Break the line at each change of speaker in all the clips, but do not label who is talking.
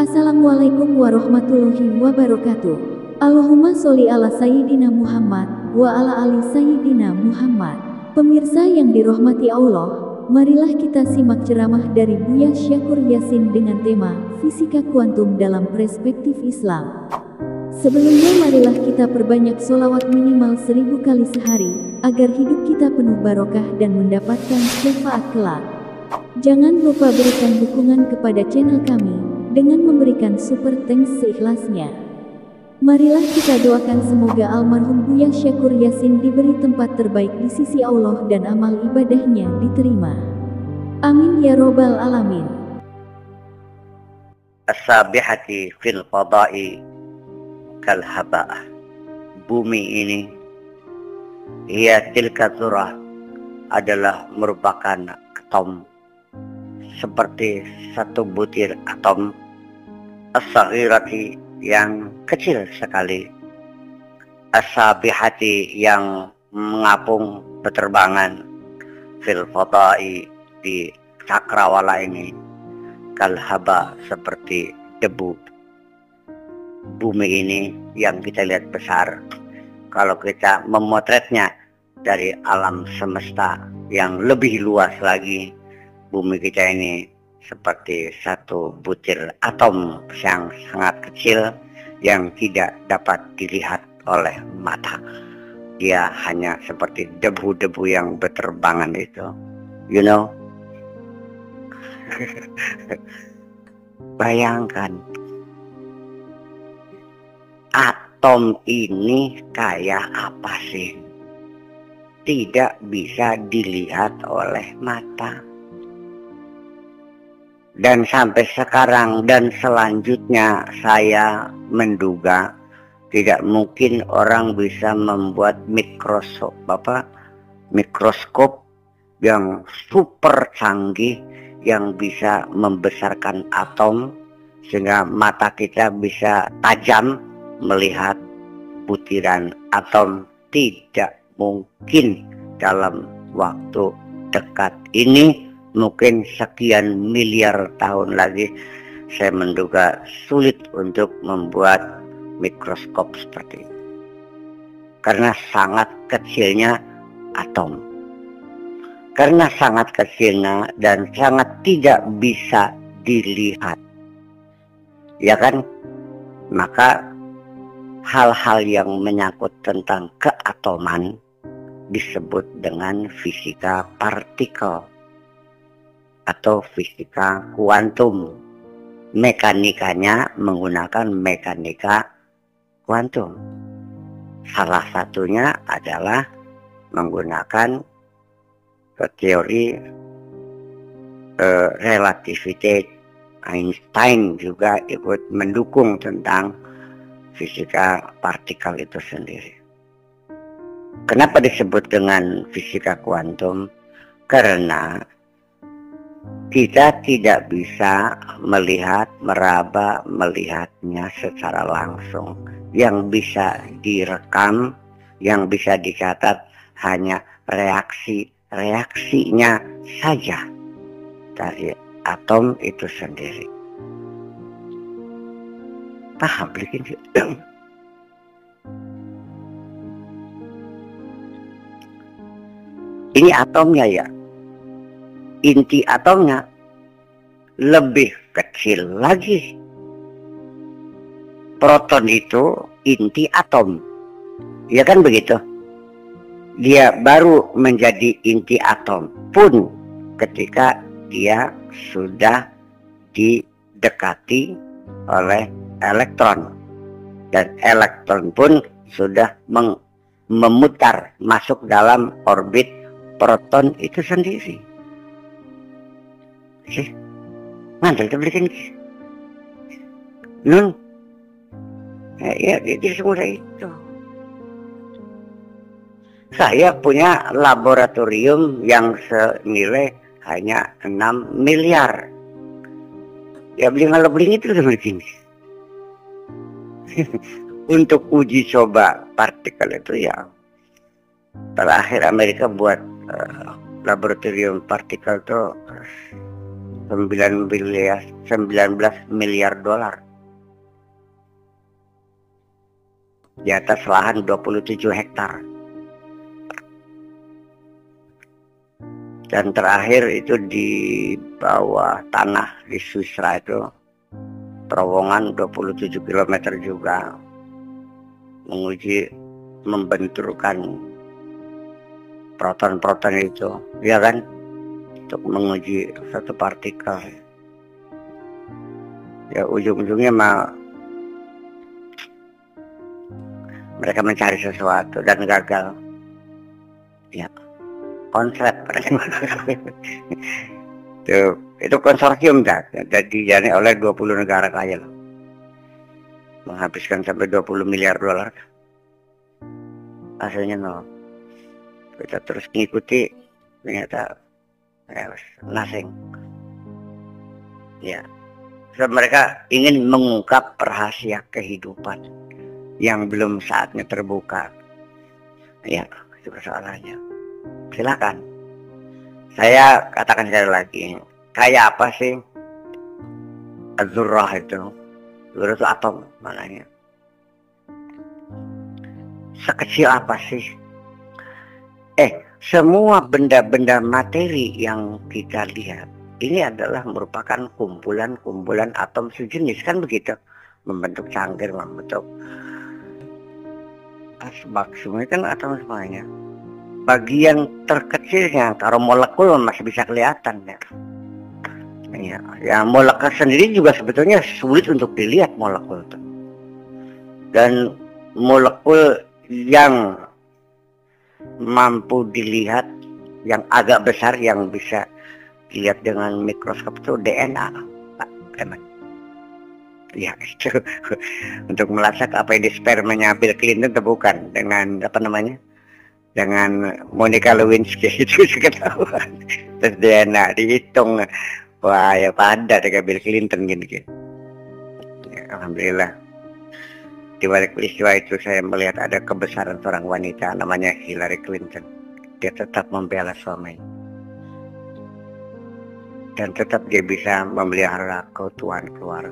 Assalamualaikum warahmatullahi wabarakatuh. Allahumma sholli ala Sayyidina Muhammad wa ala ali Sayyidina Muhammad. Pemirsa yang dirahmati Allah, marilah kita simak ceramah dari Buya Syakur Yasin dengan tema Fisika Kuantum dalam Perspektif Islam. Sebelumnya marilah kita perbanyak sholawat minimal 1000 kali sehari, agar hidup kita penuh barokah dan mendapatkan syafaat kelak. Jangan lupa berikan dukungan kepada channel kami dengan memberikan super thanks seikhlasnya. Marilah kita doakan semoga almarhum Buya Syakur Yasin diberi tempat terbaik di sisi Allah dan amal ibadahnya diterima. Amin ya robbal alamin.
As-sabihati fil fada'i kal haba'ah. Bumi ini, hiya tilka dzurrah, adalah merupakan atom, seperti satu butir atom, as-saghirati, yang kecil sekali, as-sabihati, yang mengapung beterbangan, fil fada'i, di cakrawala ini, kal haba, seperti debu. Bumi ini yang kita lihat besar, kalau kita memotretnya dari alam semesta yang lebih luas lagi, bumi kita ini seperti satu butir atom yang sangat kecil yang tidak dapat dilihat oleh mata. Dia hanya seperti debu-debu yang beterbangan itu. You know? Bayangkan, atom ini kayak apa sih? Tidak bisa dilihat oleh mata. Dan sampai sekarang dan selanjutnya saya menduga tidak mungkin orang bisa membuat mikroskop yang super canggih yang bisa membesarkan atom sehingga mata kita bisa tajam melihat butiran atom. Tidak mungkin dalam waktu dekat ini. Mungkin sekian miliar tahun lagi saya menduga sulit untuk membuat mikroskop seperti itu. Karena sangat kecilnya atom. Karena sangat kecilnya dan sangat tidak bisa dilihat. Ya kan? Maka hal-hal yang menyangkut tentang keatoman disebut dengan fisika partikel atau fisika kuantum. Mekanikanya menggunakan mekanika kuantum. Salah satunya adalah menggunakan teori relativitas. Einstein juga ikut mendukung tentang fisika partikel itu sendiri. Kenapa disebut dengan fisika kuantum? Karena kita tidak bisa melihatnya secara langsung. Yang bisa direkam, yang bisa dicatat hanya reaksinya saja dari atom itu sendiri. Paham bikin? Ini atomnya ya. Inti atomnya lebih kecil lagi. Proton itu inti atom, ya kan begitu? Dia baru menjadi inti atom pun ketika dia sudah didekati oleh elektron, dan elektron pun sudah memutar masuk dalam orbit proton itu sendiri. Mandel itu belikan nun ya itu semudah itu. Saya punya laboratorium yang senilai hanya 6 miliar. Ya beli itu udah begini. Untuk uji coba partikel itu ya terakhir Amerika buat laboratorium partikel tuh 19 miliar dolar di atas lahan 27 hektar. Dan terakhir itu di bawah tanah di Swisra itu terowongan 27 km juga, menguji membenturkan proton-proton itu, ya kan, untuk menguji satu partikel. Ya ujung-ujungnya mereka mencari sesuatu dan gagal. Ya, konslet itu konsorsium dijadikan oleh 20 negara kaya loh. Menghabiskan sampai 20 miliar dolar. Hasilnya nol. Kita terus mengikuti, ternyata nothing. Ya, so, mereka ingin mengungkap rahasia kehidupan yang belum saatnya terbuka. Ya, itu persoalannya. Silakan. Saya katakan sekali lagi, kayak apa sih Az-Zurrah itu? Zurrah itu atom maknanya. Sekecil apa sih? Semua benda-benda materi yang kita lihat ini adalah merupakan kumpulan-kumpulan atom sejenis, kan begitu? Membentuk cangkir, membentuk asbak, semua kan atom semuanya. Bagian terkecilnya, kalau molekul masih bisa kelihatan ya. Ya, molekul sendiri juga sebetulnya sulit untuk dilihat molekul itu. Dan molekul yang mampu dilihat, yang agak besar, yang bisa dilihat dengan mikroskop itu DNA, Pak Eman. Ya itu untuk melacak apa yang di spermanya Bill Clinton itu bukan, dengan apa namanya, dengan Monica Lewinsky itu ketahuan. Terus DNA dihitung, wah ya pada dengan Bill Clinton gini. Ya, alhamdulillah. Di balik peristiwa itu saya melihat ada kebesaran seorang wanita namanya Hillary Clinton. Dia tetap membela suaminya. Dan tetap dia bisa memelihara keutuhan keluarga.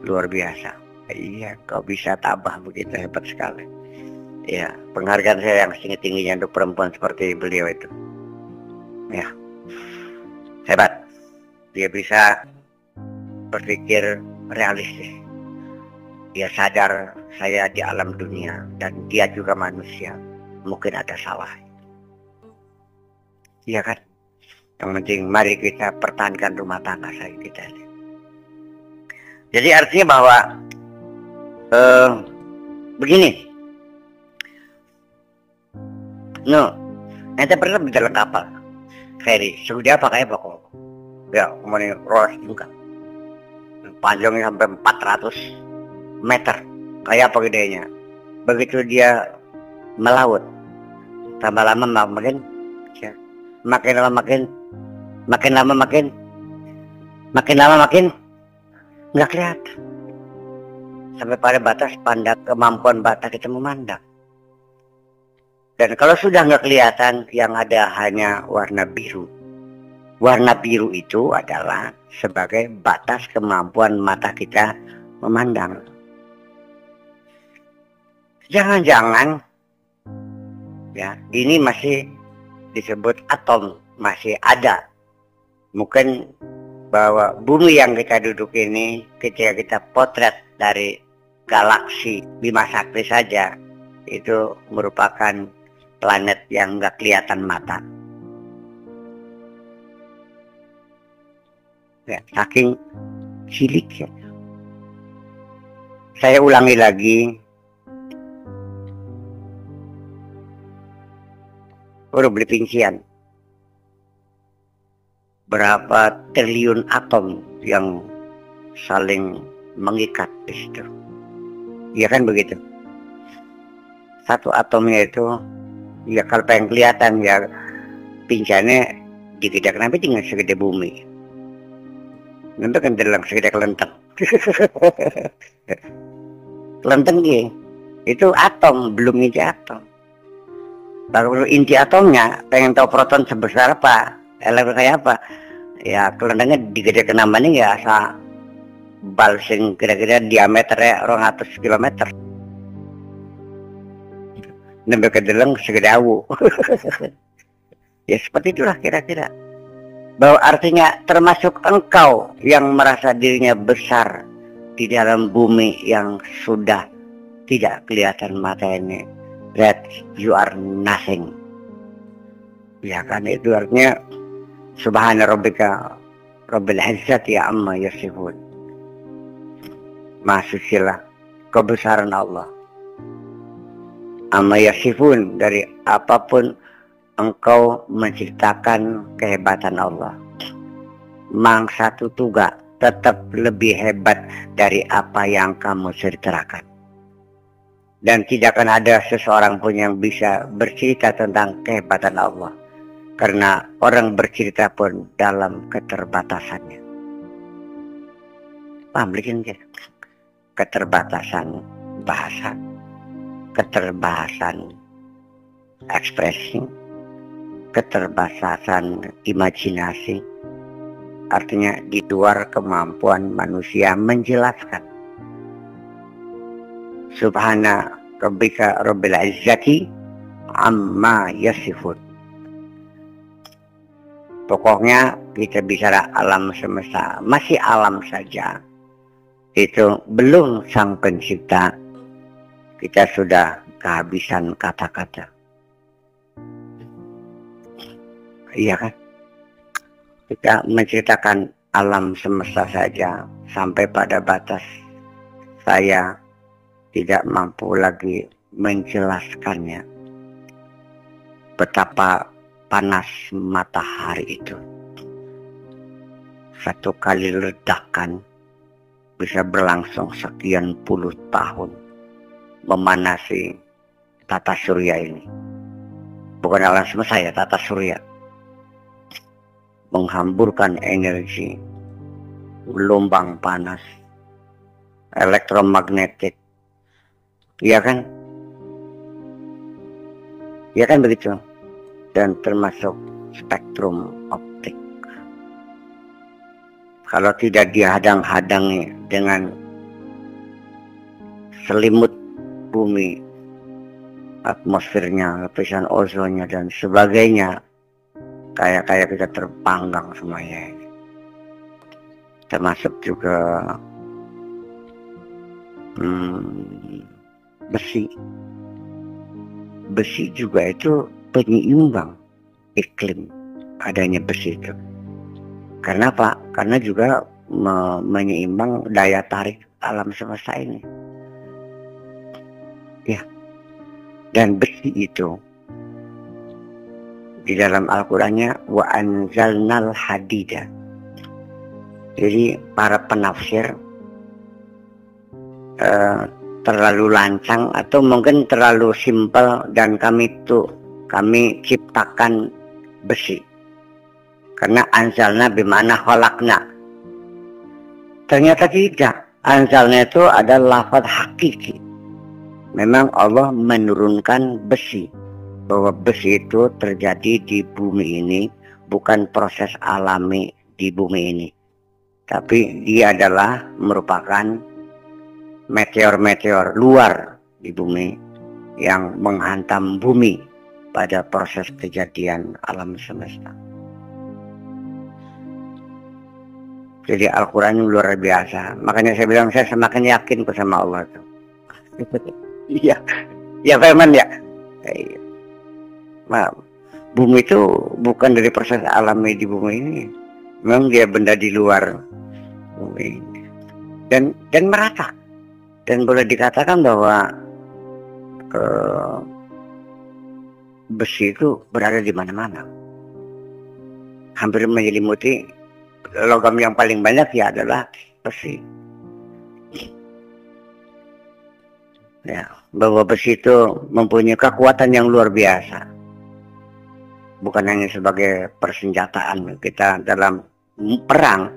Luar biasa. Iya, kau bisa tabah begitu, hebat sekali. Ya, penghargaan saya yang tinggi-tingginya untuk perempuan seperti beliau itu. Ya, hebat. Dia bisa berpikir realistis. Dia sadar saya di alam dunia dan dia juga manusia. Mungkin ada salah. Iya kan? Yang penting mari kita pertahankan rumah tangga saya kita ini. Jadi artinya bahwa begini. Nanti pernah di dalam kapal ferry. Sudah pakai pokok. Ya, kemudian rolas juga. Panjangnya sampai 400 meter, kayak apa gedenya. Begitu dia melaut, tambah lama makin nggak kelihatan, sampai pada batas kemampuan mata kita memandang. Dan kalau sudah nggak kelihatan, yang ada hanya warna biru. Warna biru itu adalah sebagai batas kemampuan mata kita memandang. Jangan-jangan ya ini masih disebut atom, masih ada. Mungkin bahwa bumi yang kita duduk ini, ketika kita potret dari galaksi Bima Sakti saja, itu merupakan planet yang nggak kelihatan mata. Ya, saking ciliknya. Saya ulangi lagi. Udah beli rincian. Berapa triliun atom yang saling mengikat di situ. Iya kan begitu. Satu atomnya itu, ya kalau pengen kelihatan ya pincannya dikit kenapa tinggal segede bumi. Nanti kan dalam segede kelenteng. Kelenteng dia, itu atom, belum inti atom. Baru inti atomnya, pengen tahu proton sebesar apa, elektron kayak apa, Ya kelendangnya digede kenamanya ya asa bal sing kira-kira diameternya 200 km. Nembe kedeleng segede awu. Ya seperti itulah kira-kira. Bahwa artinya termasuk engkau yang merasa dirinya besar di dalam bumi yang sudah tidak kelihatan mata ini, that you are nothing. Ya kan, itu artinya subhana rabbika rabbil izzati amma yasifun. Maha sucilah kebesaran Allah amma yasifun, dari apapun engkau menciptakan kehebatan Allah. Mangsa tutuga tetap lebih hebat dari apa yang kamu ceritakan. Dan tidak akan ada seseorang pun yang bisa bercerita tentang kehebatan Allah. Karena orang bercerita pun dalam keterbatasannya. Paham bikin ya? Keterbatasan bahasa, keterbatasan ekspresi, keterbatasan imajinasi. Artinya di luar kemampuan manusia menjelaskan. Subhana rabbika rabbil izzati amma yasifun. Pokoknya kita bicara alam semesta, masih alam saja. Itu belum sang pencipta, kita sudah kehabisan kata-kata. Iya kan? Kita menceritakan alam semesta saja sampai pada batas saya tidak mampu lagi menjelaskannya. Betapa panas matahari itu. Satu kali ledakan bisa berlangsung sekian puluh tahun memanasi tata surya ini. Bukan alam semesta ya, tata surya. Menghamburkan energi, gelombang panas, elektromagnetik. Iya kan? Iya kan begitu? Dan termasuk spektrum optik. Kalau tidak dihadang-hadangi dengan selimut bumi, atmosfernya, lapisan ozonnya dan sebagainya, kayak kita terpanggang semuanya. Termasuk juga besi juga itu penyeimbang iklim, adanya besi itu. Karena apa? Karena juga menyeimbang daya tarik alam semesta ini. Ya. Dan besi itu di dalam Al-Qur'annya wa anzalnal hadida. Jadi para penafsir terlalu lancang atau mungkin terlalu simpel, dan kami ciptakan besi. Karena anzalna bimana khalaqna. Ternyata tidak. Anzalna itu adalah lafaz hakiki. Memang Allah menurunkan besi. Bahwa besi itu terjadi di bumi ini, bukan proses alami di bumi ini. Tapi dia adalah merupakan meteor-meteor luar di bumi yang menghantam bumi pada proses kejadian alam semesta. Jadi Al-Quran luar biasa. Makanya saya bilang saya semakin yakin sama Allah itu. Iya, ya Firman ya. Nah, bumi itu bukan dari proses alami di bumi ini. Memang dia benda di luar bumi dan merata. Dan boleh dikatakan bahwa besi itu berada di mana-mana. Hampir menyelimuti. Logam yang paling banyak ya adalah besi. Ya, bahwa besi itu mempunyai kekuatan yang luar biasa. Bukan hanya sebagai persenjataan kita dalam perang,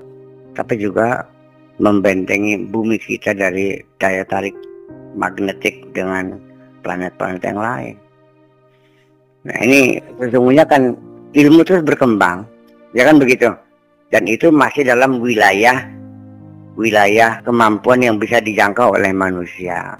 tapi juga membentengi bumi kita dari daya tarik magnetik dengan planet-planet yang lain. Nah ini sesungguhnya kan ilmu terus berkembang, ya kan begitu. dan itu masih dalam wilayah kemampuan yang bisa dijangkau oleh manusia.